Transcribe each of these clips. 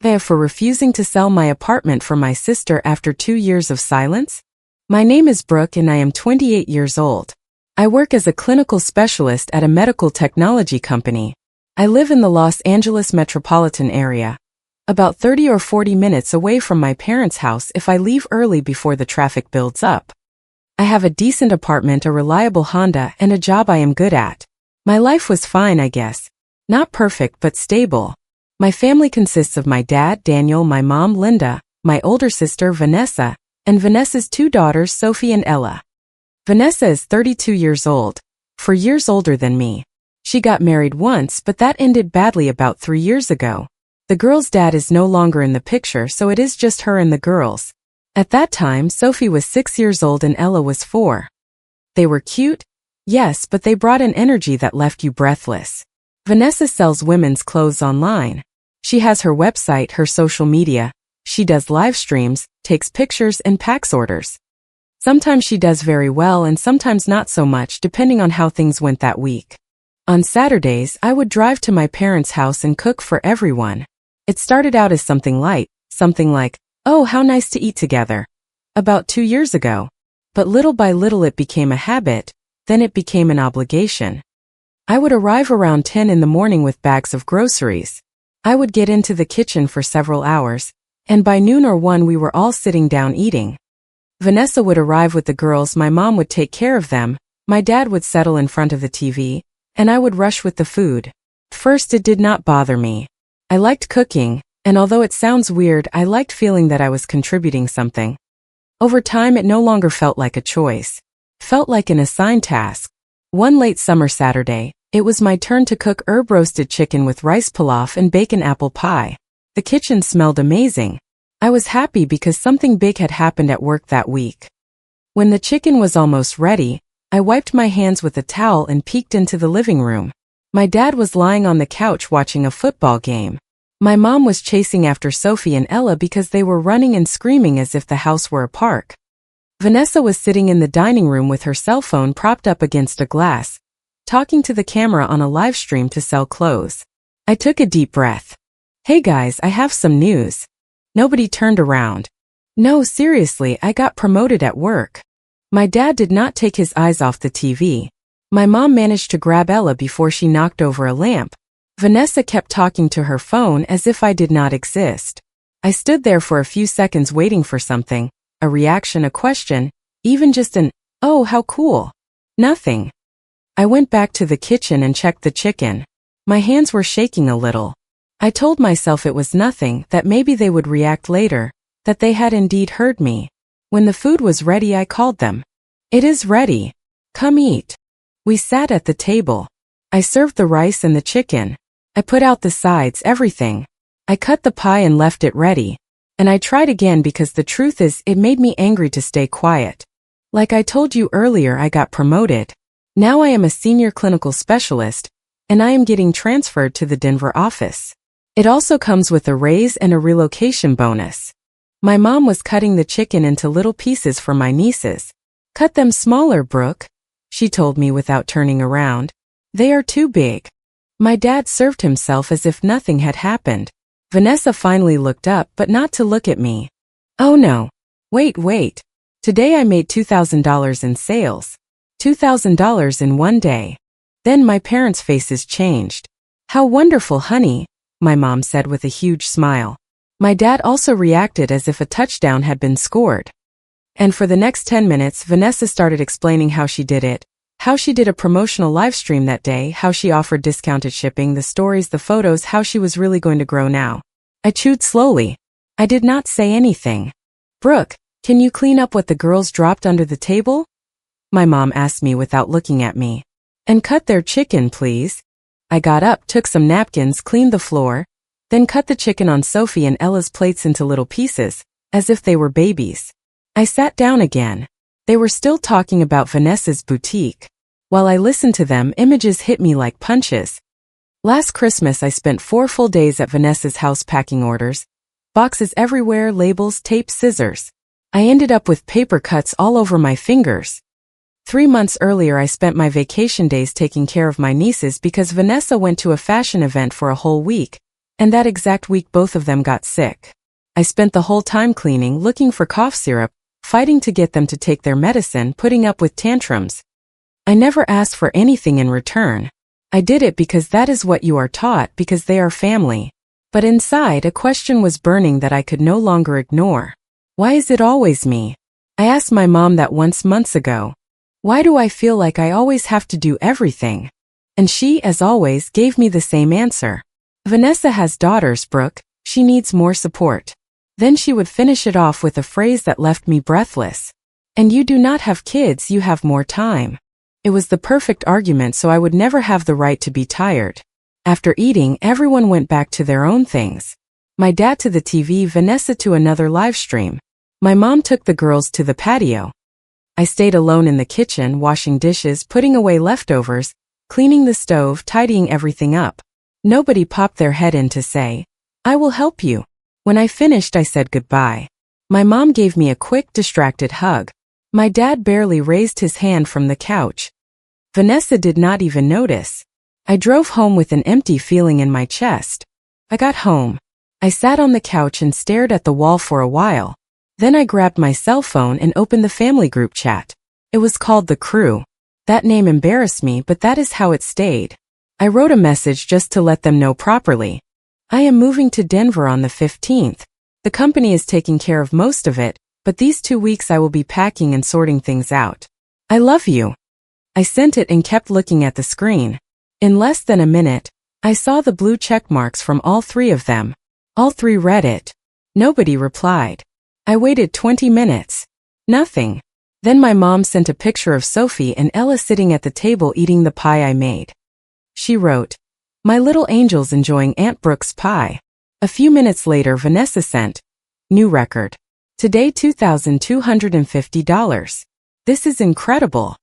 for refusing to sell my apartment for my sister after 2 years of silence? My name is Brooke and I am 28 years old. I work as a clinical specialist at a medical technology company. I live in the Los Angeles metropolitan area, about 30 or 40 minutes away from my parents' house if I leave early before the traffic builds up. I have a decent apartment, a reliable Honda, and a job I am good at. My life was fine, I guess. Not perfect, but stable. My family consists of my dad, Daniel, my mom, Linda, my older sister, Vanessa, and Vanessa's 2 daughters, Sophie and Ella. Vanessa is 32 years old, 4 years older than me. She got married once, but that ended badly about 3 years ago. The girl's dad is no longer in the picture, so it is just her and the girls. At that time, Sophie was 6 years old and Ella was 4. They were cute, yes, but they brought an energy that left you breathless. Vanessa sells women's clothes online. She has her website, her social media. She does live streams, takes pictures, and packs orders. Sometimes she does very well and sometimes not so much, depending on how things went that week. On Saturdays, I would drive to my parents' house and cook for everyone. It started out as something light, something like, "Oh, how nice to eat together," about 2 years ago. But little by little it became a habit, then it became an obligation. I would arrive around 10 in the morning with bags of groceries. I would get into the kitchen for several hours, and by noon or 1 we were all sitting down eating. Vanessa would arrive with the girls, my mom would take care of them, my dad would settle in front of the TV, and I would rush with the food. First it did not bother me. I liked cooking, and although it sounds weird, I liked feeling that I was contributing something. Over time it no longer felt like a choice. Felt like an assigned task. One late summer Saturday, it was my turn to cook herb-roasted chicken with rice pilaf and bacon apple pie. The kitchen smelled amazing. I was happy because something big had happened at work that week. When the chicken was almost ready, I wiped my hands with a towel and peeked into the living room. My dad was lying on the couch watching a football game. My mom was chasing after Sophie and Ella because they were running and screaming as if the house were a park. Vanessa was sitting in the dining room with her cell phone propped up against a glass, talking to the camera on a live stream to sell clothes. I took a deep breath. "Hey guys, I have some news." Nobody turned around. No, seriously, I got promoted at work. My dad did not take his eyes off the TV. My mom managed to grab Ella before she knocked over a lamp. Vanessa kept talking to her phone as if I did not exist. I stood there for a few seconds waiting for something, a reaction, a question, even just an, "Oh, how cool." Nothing. I went back to the kitchen and checked the chicken. My hands were shaking a little. I told myself it was nothing, that maybe they would react later, that they had indeed heard me. When the food was ready, I called them. "It is ready. Come eat." We sat at the table. I served the rice and the chicken. I put out the sides, everything. I cut the pie and left it ready. And I tried again because the truth is, it made me angry to stay quiet. Like I told you earlier, I got promoted. Now I am a senior clinical specialist, and I am getting transferred to the Denver office. It also comes with a raise and a relocation bonus. My mom was cutting the chicken into little pieces for my nieces. "Cut them smaller, Brooke," she told me without turning around. "They are too big." My dad served himself as if nothing had happened. Vanessa finally looked up, but not to look at me. "Oh no. Wait. Today I made $2,000 in sales. $2,000 in one day." Then my parents' faces changed. "How wonderful, honey," my mom said with a huge smile. My dad also reacted as if a touchdown had been scored. And for the next 10 minutes, Vanessa started explaining how she did it, how she did a promotional live stream that day, how she offered discounted shipping, the stories, the photos, how she was really going to grow now. I chewed slowly. I did not say anything. "Brooke, can you clean up what the girls dropped under the table?" my mom asked me without looking at me. "And cut their chicken, please." I got up, took some napkins, cleaned the floor, then cut the chicken on Sophie and Ella's plates into little pieces, as if they were babies. I sat down again. They were still talking about Vanessa's boutique. While I listened to them, images hit me like punches. Last Christmas I spent 4 full days at Vanessa's house packing orders. Boxes everywhere, labels, tape, scissors. I ended up with paper cuts all over my fingers. 3 months earlier I spent my vacation days taking care of my nieces because Vanessa went to a fashion event for a whole week, And that exact week both of them got sick. I spent the whole time cleaning, looking for cough syrup, fighting to get them to take their medicine, putting up with tantrums. I never asked for anything in return. I did it because that is what you are taught, because they are family. But inside, a question was burning that I could no longer ignore. Why is it always me? I asked my mom that once months ago. Why do I feel like I always have to do everything? And she, as always, gave me the same answer. Vanessa has daughters, Brooke. She needs more support. Then she would finish it off with a phrase that left me breathless. And you do not have kids, you have more time. It was the perfect argument, so I would never have the right to be tired. After eating, everyone went back to their own things. My dad to the TV, Vanessa to another live stream. My mom took the girls to the patio. I stayed alone in the kitchen, washing dishes, putting away leftovers, cleaning the stove, tidying everything up. Nobody popped their head in to say, "I will help you." When I finished, I said goodbye. My mom gave me a quick, distracted hug. My dad barely raised his hand from the couch. Vanessa did not even notice. I drove home with an empty feeling in my chest. I got home. I sat on the couch and stared at the wall for a while. Then I grabbed my cell phone and opened the family group chat. It was called The Crew. That name embarrassed me, but that is how it stayed. I wrote a message just to let them know properly. I am moving to Denver on the 15th. The company is taking care of most of it, but these 2 weeks I will be packing and sorting things out. I love you. I sent it and kept looking at the screen. In less than a minute, I saw the blue check marks from all three of them. All three read it. Nobody replied. I waited 20 minutes. Nothing. Then my mom sent a picture of Sophie and Ella sitting at the table eating the pie I made. She wrote, "My little angels enjoying Aunt Brooke's pie." A few minutes later, Vanessa sent, "New record. Today $2,250. This is incredible."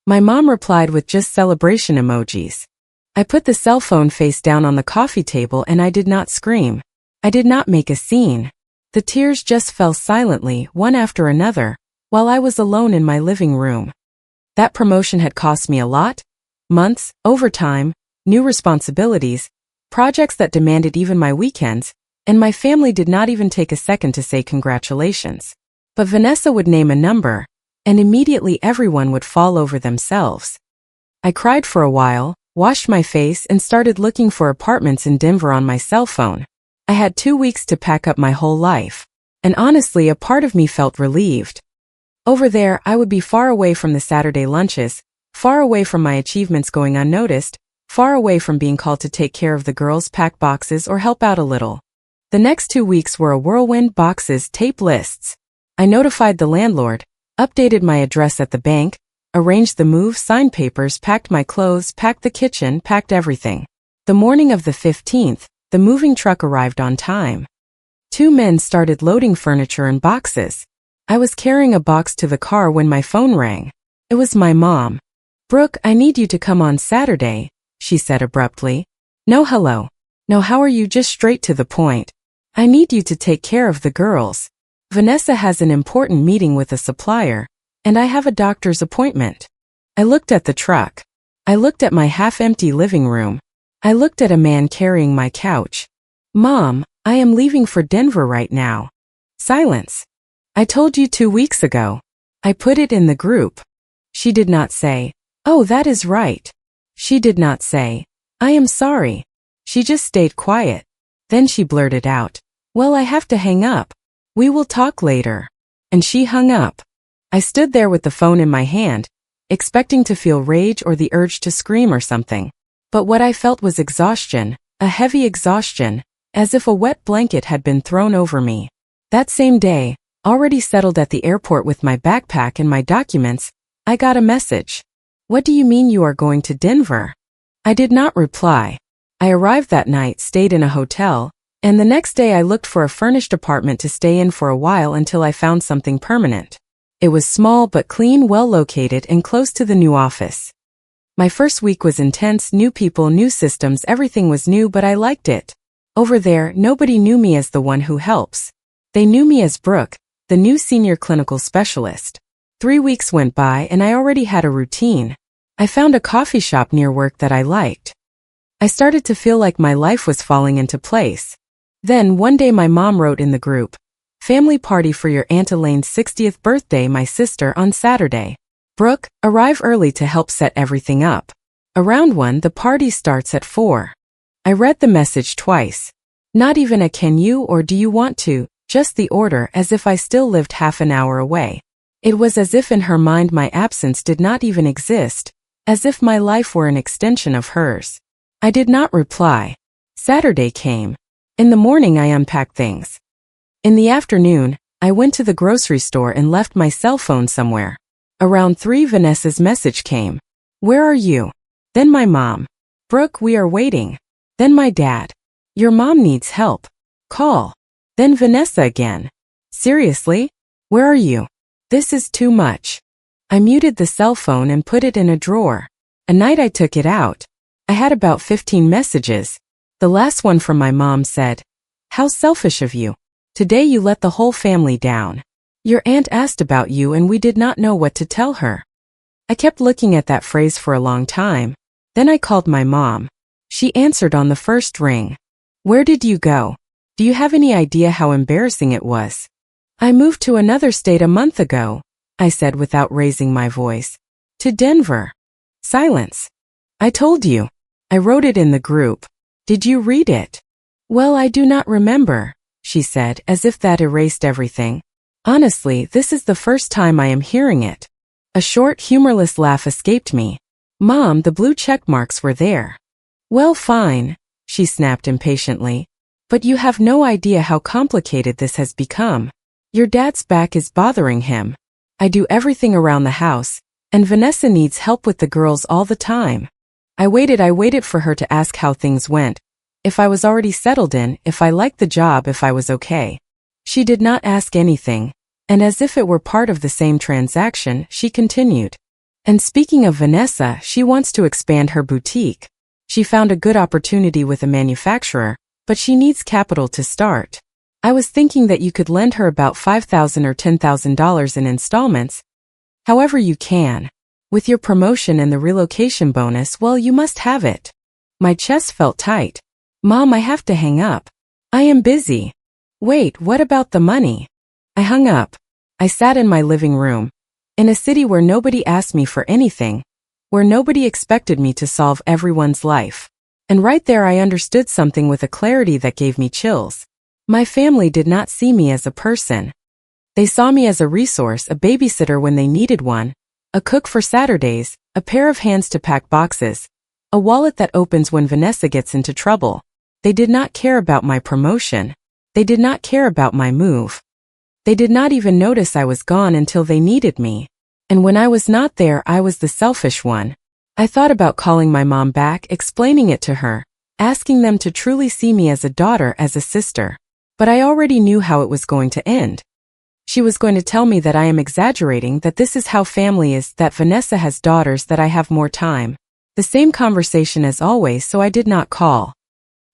My mom replied with just celebration emojis. I put the cell phone face down on the coffee table and I did not scream. I did not make a scene. The tears just fell silently, one after another, while I was alone in my living room. That promotion had cost me a lot. Months, overtime, new responsibilities, projects that demanded even my weekends, and my family did not even take a second to say congratulations. But Vanessa would name a number, and immediately everyone would fall over themselves. I cried for a while, washed my face, and started looking for apartments in Denver on my cell phone. I had 2 weeks to pack up my whole life. And honestly, a part of me felt relieved. Over there, I would be far away from the Saturday lunches, far away from my achievements going unnoticed, far away from being called to take care of the girls, pack boxes, or help out a little. The next 2 weeks were a whirlwind: boxes, tape lists. I notified the landlord, updated my address at the bank, arranged the move, signed papers, packed my clothes, packed the kitchen, packed everything. The morning of the 15th, the moving truck arrived on time. 2 men started loading furniture and boxes. I was carrying a box to the car when my phone rang. It was my mom. "Brooke, I need you to come on Saturday," she said abruptly. "No hello. No how are you, just straight to the point. I need you to take care of the girls. Vanessa has an important meeting with a supplier, and I have a doctor's appointment." I looked at the truck. I looked at my half-empty living room. I looked at a man carrying my couch. "Mom, I am leaving for Denver right now." Silence. "I told you 2 weeks ago." I put it in the group. She did not say, "Oh, that is right." She did not say, "I am sorry." She just stayed quiet. Then she blurted out, "Well, I have to hang up. We will talk later." And she hung up. I stood there with the phone in my hand, expecting to feel rage or the urge to scream or something. But what I felt was exhaustion, a heavy exhaustion, as if a wet blanket had been thrown over me. That same day, already settled at the airport with my backpack and my documents, I got a message. "What do you mean you are going to Denver?" I did not reply. I arrived that night, stayed in a hotel, and the next day I looked for a furnished apartment to stay in for a while until I found something permanent. It was small but clean, well located, and close to the new office. My first week was intense: new people, new systems, everything was new, but I liked it. Over there, nobody knew me as the one who helps. They knew me as Brooke, the new senior clinical specialist. 3 weeks went by and I already had a routine. I found a coffee shop near work that I liked. I started to feel like my life was falling into place. Then, one day my mom wrote in the group, "Family party for your Aunt Elaine's 60th birthday, my sister, on Saturday. Brooke, arrive early to help set everything up. Around 1, the party starts at 4. I read the message twice. Not even a "can you" or "do you want to," just the order, as if I still lived half an hour away. It was as if in her mind my absence did not even exist, as if my life were an extension of hers. I did not reply. Saturday came. In the morning I unpacked things. In the afternoon, I went to the grocery store and left my cell phone somewhere. Around 3, Vanessa's message came. "Where are you?" Then my mom. "Brooke, we are waiting." Then my dad. "Your mom needs help. Call." Then Vanessa again. "Seriously? Where are you? This is too much." I muted the cell phone and put it in a drawer. A night I took it out. I had about 15 messages. The last one from my mom said, "How selfish of you. Today you let the whole family down. Your aunt asked about you and we did not know what to tell her." I kept looking at that phrase for a long time. Then I called my mom. She answered on the first ring. "Where did you go? Do you have any idea how embarrassing it was?" "I moved to another state a month ago," I said without raising my voice. "To Denver." Silence. "I told you. I wrote it in the group. Did you read it?" "Well, I do not remember," she said, as if that erased everything. "Honestly, this is the first time I am hearing it." A short, humorless laugh escaped me. "Mom, the blue check marks were there." "Well, fine," she snapped impatiently. "But you have no idea how complicated this has become. Your dad's back is bothering him. I do everything around the house, and Vanessa needs help with the girls all the time." I waited for her to ask how things went, if I was already settled in, if I liked the job, if I was okay. She did not ask anything, and as if it were part of the same transaction, she continued. "And speaking of Vanessa, she wants to expand her boutique. She found a good opportunity with a manufacturer, but she needs capital to start. I was thinking that you could lend her about $5,000 or $10,000 in installments. However you can. With your promotion and the relocation bonus, well, you must have it." My chest felt tight. "Mom, I have to hang up. I am busy." "Wait, what about the money?" I hung up. I sat in my living room. In a city where nobody asked me for anything, where nobody expected me to solve everyone's life. And right there I understood something with a clarity that gave me chills. My family did not see me as a person. They saw me as a resource, a babysitter when they needed one, a cook for Saturdays, a pair of hands to pack boxes, a wallet that opens when Vanessa gets into trouble. They did not care about my promotion. They did not care about my move. They did not even notice I was gone until they needed me. And when I was not there, I was the selfish one. I thought about calling my mom back, explaining it to her, asking them to truly see me as a daughter, as a sister. But I already knew how it was going to end. She was going to tell me that I am exaggerating, that this is how family is, that Vanessa has daughters, that I have more time. The same conversation as always, so I did not call.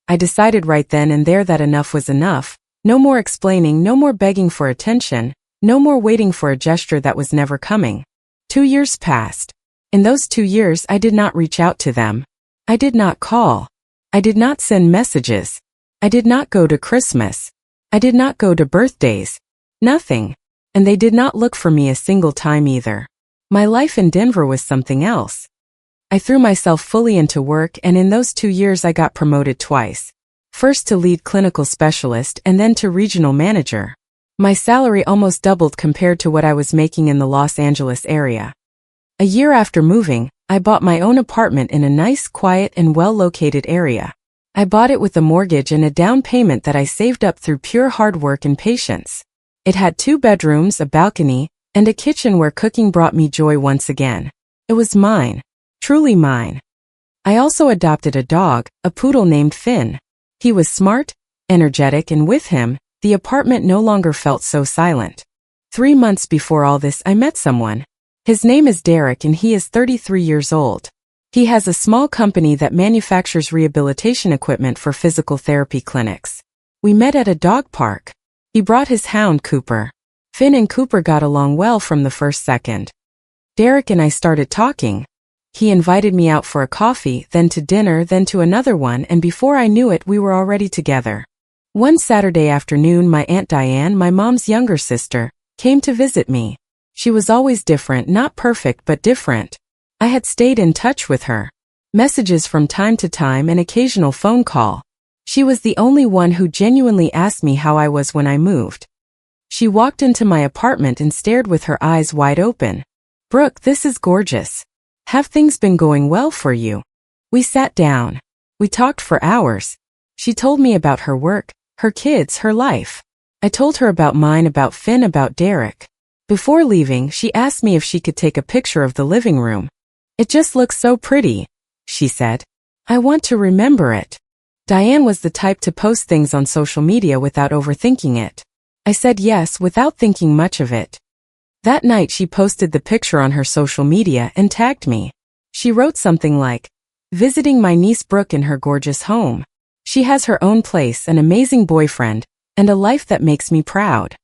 I decided right then and there that enough was enough. No more explaining, no more begging for attention, no more waiting for a gesture that was never coming. 2 years passed. In those 2 years I did not reach out to them. I did not call. I did not send messages. I did not go to Christmas. I did not go to birthdays. Nothing. And they did not look for me a single time either. My life in Denver was something else. I threw myself fully into work, and in those 2 years I got promoted twice. First to lead clinical specialist and then to regional manager. My salary almost doubled compared to what I was making in the Los Angeles area. A year after moving, I bought my own apartment in a nice, quiet, and well-located area. I bought it with a mortgage and a down payment that I saved up through pure hard work and patience. It had 2 bedrooms, a balcony, and a kitchen where cooking brought me joy once again. It was mine. Truly mine. I also adopted a dog, a poodle named Finn. He was smart, energetic, and with him, the apartment no longer felt so silent. 3 months before all this, I met someone. His name is Derek and he is 33 years old. He has a small company that manufactures rehabilitation equipment for physical therapy clinics. We met at a dog park. He brought his hound, Cooper. Finn and Cooper got along well from the first second. Derek and I started talking. He invited me out for a coffee, then to dinner, then to another one, and before I knew it, we were already together. One Saturday afternoon, my Aunt Diane, my mom's younger sister, came to visit me. She was always different, not perfect but different. I had stayed in touch with her. Messages from time to time, an occasional phone call. She was the only one who genuinely asked me how I was when I moved. She walked into my apartment and stared with her eyes wide open. "Brooke, this is gorgeous. Have things been going well for you?" We sat down. We talked for hours. She told me about her work, her kids, her life. I told her about mine, about Finn, about Derek. Before leaving, she asked me if she could take a picture of the living room. "It just looks so pretty," she said. "I want to remember it." Diane was the type to post things on social media without overthinking it. I said yes without thinking much of it. That night she posted the picture on her social media and tagged me. She wrote something like, "Visiting my niece Brooke in her gorgeous home. She has her own place, an amazing boyfriend, and a life that makes me proud."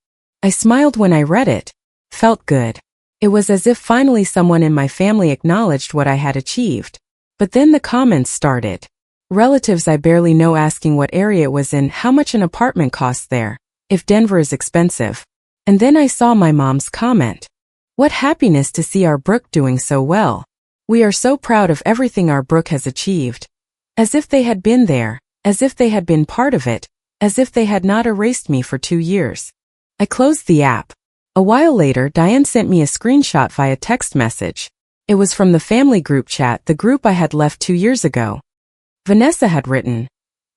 I smiled when I read it. Felt good. It was as if finally someone in my family acknowledged what I had achieved. But then the comments started. Relatives I barely know asking what area it was in, how much an apartment costs there, if Denver is expensive. And then I saw my mom's comment. "What happiness to see our Brooke doing so well. We are so proud of everything our Brooke has achieved." As if they had been there, as if they had been part of it, as if they had not erased me for 2 years. I closed the app. A while later, Diane sent me a screenshot via text message. It was from the family group chat, the group I had left 2 years ago. Vanessa had written,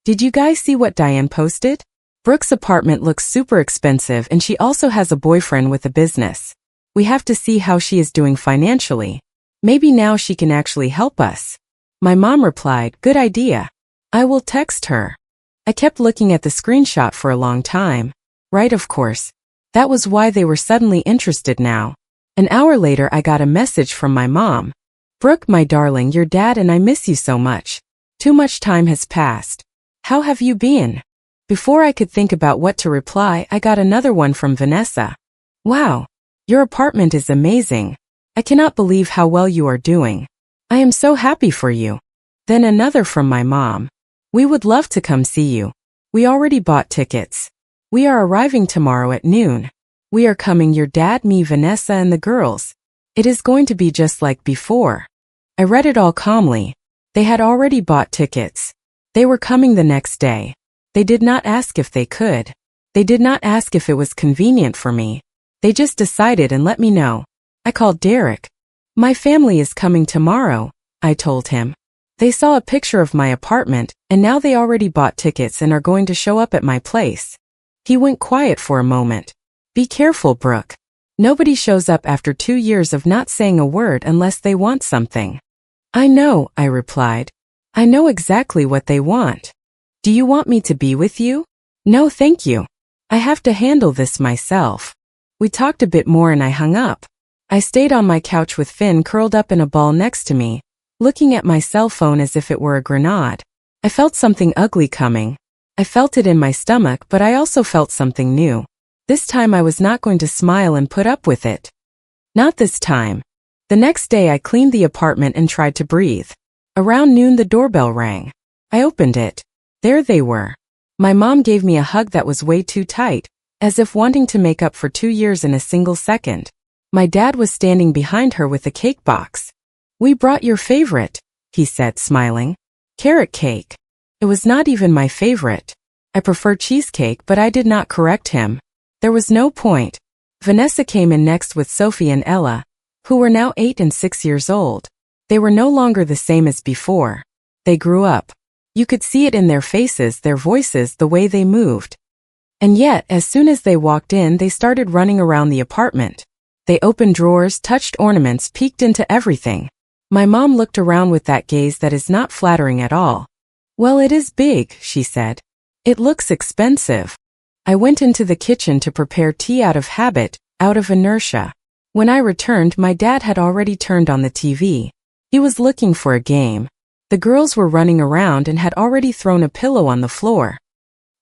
"Did you guys see what Diane posted? Brooke's apartment looks super expensive and she also has a boyfriend with a business. We have to see how she is doing financially. Maybe now she can actually help us." My mom replied, "Good idea. I will text her." I kept looking at the screenshot for a long time. Right, of course. That was why they were suddenly interested now. An hour later I got a message from my mom. "Brooke, my darling, your dad and I miss you so much. Too much time has passed. How have you been?" Before I could think about what to reply, I got another one from Vanessa. "Wow. Your apartment is amazing. I cannot believe how well you are doing. I am so happy for you." Then another from my mom. "We would love to come see you. We already bought tickets. We are arriving tomorrow at noon. We are coming, your dad, me, Vanessa, and the girls. It is going to be just like before." I read it all calmly. They had already bought tickets. They were coming the next day. They did not ask if they could. They did not ask if it was convenient for me. They just decided and let me know. I called Derek. "My family is coming tomorrow," I told him. "They saw a picture of my apartment, and now they already bought tickets and are going to show up at my place." He went quiet for a moment. "Be careful, Brooke. Nobody shows up after 2 years of not saying a word unless they want something." "I know," I replied. "I know exactly what they want. Do you want me to be with you?" "No, thank you. I have to handle this myself." We talked a bit more and I hung up. I stayed on my couch with Finn curled up in a ball next to me, looking at my cell phone as if it were a grenade. I felt something ugly coming. I felt it in my stomach, but I also felt something new. This time I was not going to smile and put up with it. Not this time. The next day I cleaned the apartment and tried to breathe. Around noon the doorbell rang. I opened it. There they were. My mom gave me a hug that was way too tight, as if wanting to make up for 2 years in a single second. My dad was standing behind her with a cake box. "We brought your favorite," he said, smiling. "Carrot cake." It was not even my favorite. I prefer cheesecake, but I did not correct him. There was no point. Vanessa came in next with Sophie and Ella, who were now 8 and 6 years old. They were no longer the same as before. They grew up. You could see it in their faces, their voices, the way they moved. And yet, as soon as they walked in, they started running around the apartment. They opened drawers, touched ornaments, peeked into everything. My mom looked around with that gaze that is not flattering at all. "Well, it is big," she said. "It looks expensive." I went into the kitchen to prepare tea out of habit, out of inertia. When I returned, my dad had already turned on the TV. He was looking for a game. The girls were running around and had already thrown a pillow on the floor.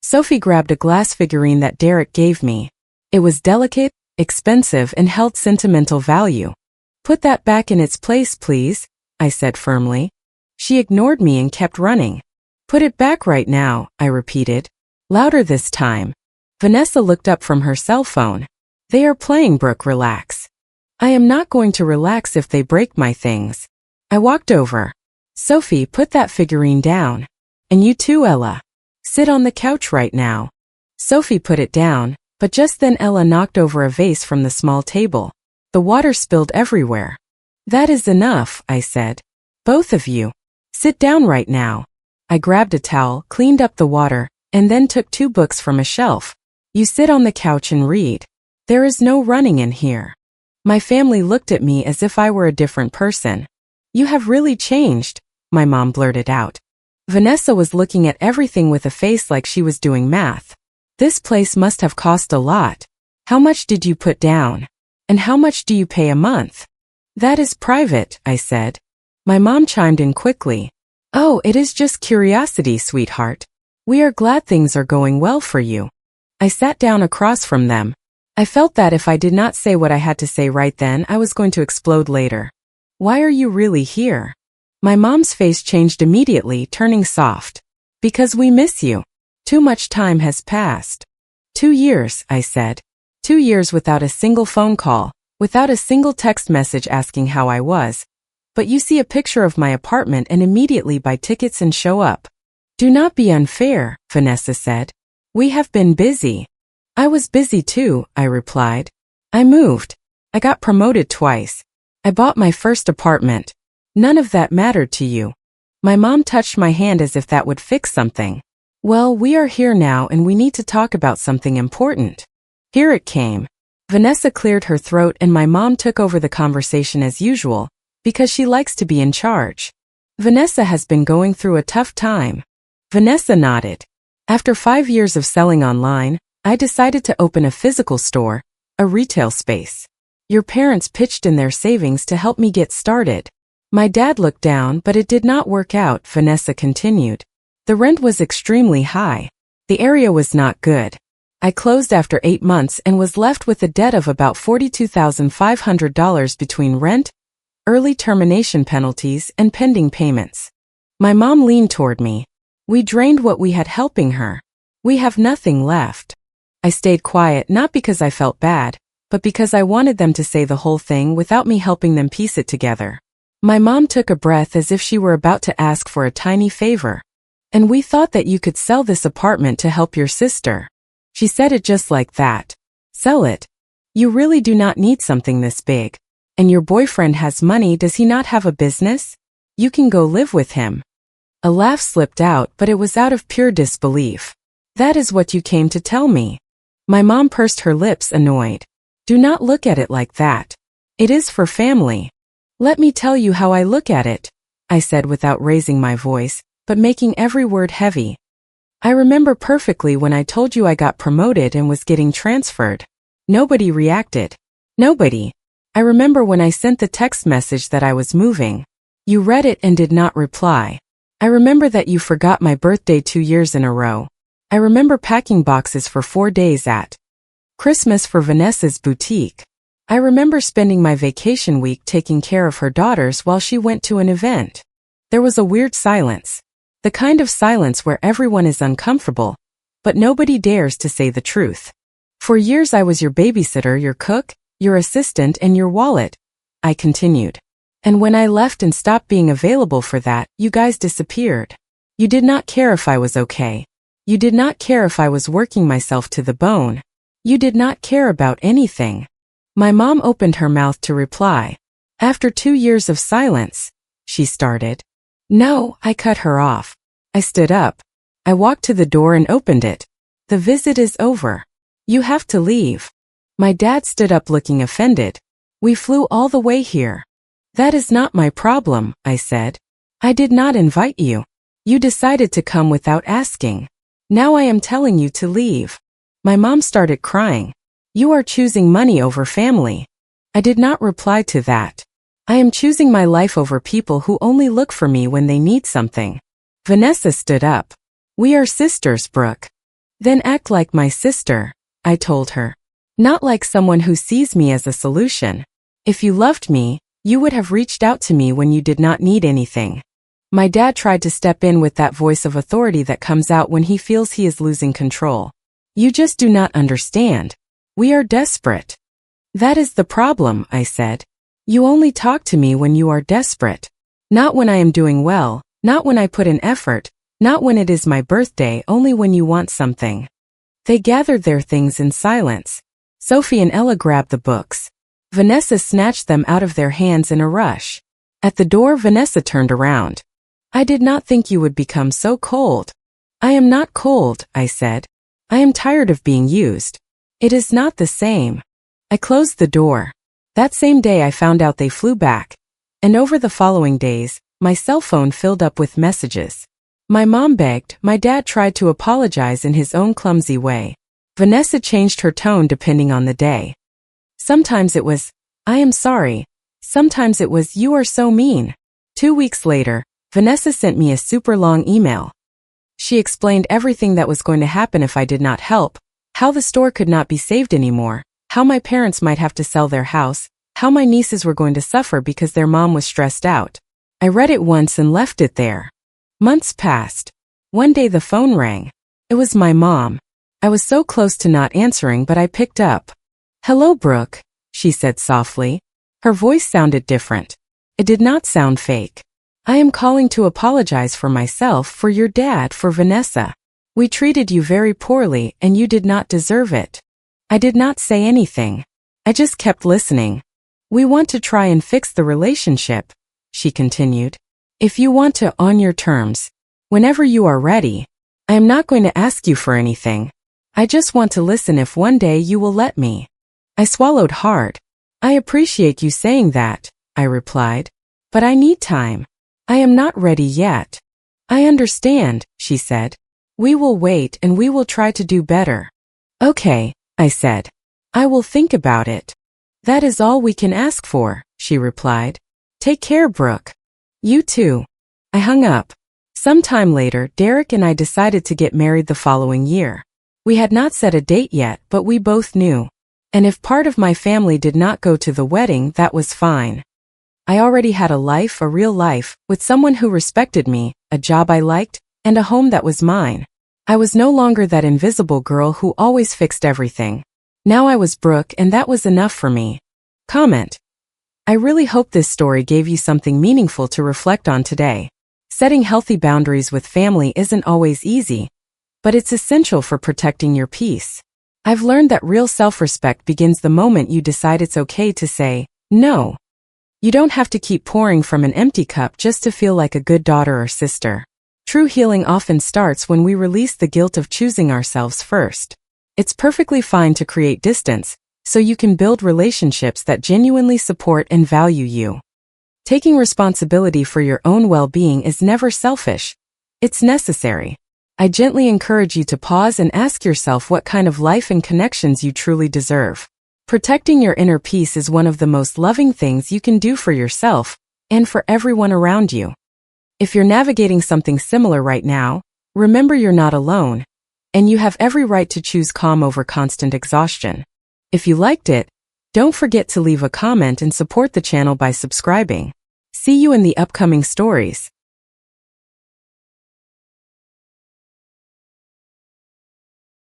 Sophie grabbed a glass figurine that Derek gave me. It was delicate, expensive, and held sentimental value. "Put that back in its place, please," I said firmly. She ignored me and kept running. Put it back right now, I repeated. Louder this time. Vanessa looked up from her cell phone. They are playing, Brooke, relax. I am not going to relax if they break my things. I walked over. Sophie, put that figurine down. And you too, Ella. Sit on the couch right now. Sophie put it down, but just then Ella knocked over a vase from the small table. The water spilled everywhere. That is enough, I said. Both of you. Sit down right now. I grabbed a towel, cleaned up the water, and then took 2 books from a shelf. You sit on the couch and read. There is no running in here. My family looked at me as if I were a different person. You have really changed, my mom blurted out. Vanessa was looking at everything with a face like she was doing math. This place must have cost a lot. How much did you put down? And how much do you pay a month? That is private, I said. My mom chimed in quickly. Oh, it is just curiosity, sweetheart. We are glad things are going well for you. I sat down across from them. I felt that if I did not say what I had to say right then, I was going to explode later. Why are you really here? My mom's face changed immediately, turning soft. Because we miss you. Too much time has passed. 2 years, I said. 2 years without a single phone call, without a single text message asking how I was. But you see a picture of my apartment and immediately buy tickets and show up. Do not be unfair, Vanessa said. We have been busy. I was busy too, I replied. I moved. I got promoted twice. I bought my first apartment. None of that mattered to you. My mom touched my hand as if that would fix something. Well, we are here now and we need to talk about something important. Here it came. Vanessa cleared her throat and my mom took over the conversation as usual, because she likes to be in charge. Vanessa has been going through a tough time. Vanessa nodded. After 5 years of selling online, I decided to open a physical store, a retail space. Your parents pitched in their savings to help me get started. My dad looked down, but it did not work out, Vanessa continued. The rent was extremely high. The area was not good. I closed after 8 months and was left with a debt of about $42,500 between rent, early termination penalties, and pending payments. My mom leaned toward me. We drained what we had helping her. We have nothing left. I stayed quiet not because I felt bad, but because I wanted them to say the whole thing without me helping them piece it together. My mom took a breath as if she were about to ask for a tiny favor. And we thought that you could sell this apartment to help your sister. She said it just like that. Sell it. You really do not need something this big. And your boyfriend has money, does he not have a business? You can go live with him. A laugh slipped out, but it was out of pure disbelief. That is what you came to tell me. My mom pursed her lips, annoyed. Do not look at it like that. It is for family. Let me tell you how I look at it, I said without raising my voice, but making every word heavy. I remember perfectly when I told you I got promoted and was getting transferred. Nobody reacted. Nobody. I remember when I sent the text message that I was moving. You read it and did not reply. I remember that you forgot my birthday 2 years in a row. I remember packing boxes for 4 days at Christmas for Vanessa's boutique. I remember spending my vacation week taking care of her daughters while she went to an event. There was a weird silence. The kind of silence where everyone is uncomfortable, but nobody dares to say the truth. For years I was your babysitter, your cook, your assistant, and your wallet, I continued. And when I left and stopped being available for that, you guys disappeared. You did not care if I was okay. You did not care if I was working myself to the bone. You did not care about anything. My mom opened her mouth to reply. After 2 years of silence, she started. No, I cut her off. I stood up. I walked to the door and opened it. The visit is over. You have to leave. My dad stood up looking offended. We flew all the way here. That is not my problem, I said. I did not invite you. You decided to come without asking. Now I am telling you to leave. My mom started crying. You are choosing money over family. I did not reply to that. I am choosing my life over people who only look for me when they need something. Vanessa stood up. We are sisters, Brooke. Then act like my sister, I told her. Not like someone who sees me as a solution. If you loved me, You would have reached out to me when you did not need anything. My dad tried to step in with that voice of authority that comes out when he feels he is losing control. You just do not understand. We are desperate. That is the problem, I said. You only talk to me when you are desperate. Not when I am doing well, not when I put in effort, not when it is my birthday, only when you want something. They gathered their things in silence. Sophie and Ella grabbed the books. Vanessa snatched them out of their hands in a rush. At the door, Vanessa turned around. I did not think you would become so cold. I am not cold, I said. I am tired of being used. It is not the same. I closed the door. That same day I found out they flew back. And over the following days, my cell phone filled up with messages. My mom begged, my dad tried to apologize in his own clumsy way. Vanessa changed her tone depending on the day. Sometimes it was, I am sorry. Sometimes it was, you are so mean. 2 weeks later, Vanessa sent me a super long email. She explained everything that was going to happen if I did not help, how the store could not be saved anymore, how my parents might have to sell their house, how my nieces were going to suffer because their mom was stressed out. I read it once and left it there. Months passed. One day the phone rang. It was my mom. I was so close to not answering, but I picked up. Hello, Brooke, she said softly. Her voice sounded different. It did not sound fake. I am calling to apologize for myself, for your dad, for Vanessa. We treated you very poorly and you did not deserve it. I did not say anything. I just kept listening. We want to try and fix the relationship, she continued. If you want to, on your terms. Whenever you are ready. I am not going to ask you for anything. I just want to listen if one day you will let me. I swallowed hard. I appreciate you saying that, I replied. But I need time. I am not ready yet. I understand, she said. We will wait and we will try to do better. Okay, I said. I will think about it. That is all we can ask for, she replied. Take care, Brooke. You too. I hung up. Some time later, Derek and I decided to get married the following year. We had not set a date yet, but we both knew. And if part of my family did not go to the wedding, that was fine. I already had a life, a real life, with someone who respected me, a job I liked, and a home that was mine. I was no longer that invisible girl who always fixed everything. Now I was Brooke, and that was enough for me. Comment. I really hope this story gave you something meaningful to reflect on today. Setting healthy boundaries with family isn't always easy, but it's essential for protecting your peace. I've learned that real self-respect begins the moment you decide it's okay to say, no. You don't have to keep pouring from an empty cup just to feel like a good daughter or sister. True healing often starts when we release the guilt of choosing ourselves first. It's perfectly fine to create distance, so you can build relationships that genuinely support and value you. Taking responsibility for your own well-being is never selfish. It's necessary. I gently encourage you to pause and ask yourself what kind of life and connections you truly deserve. Protecting your inner peace is one of the most loving things you can do for yourself and for everyone around you. If you're navigating something similar right now, remember you're not alone, and you have every right to choose calm over constant exhaustion. If you liked it, don't forget to leave a comment and support the channel by subscribing. See you in the upcoming stories.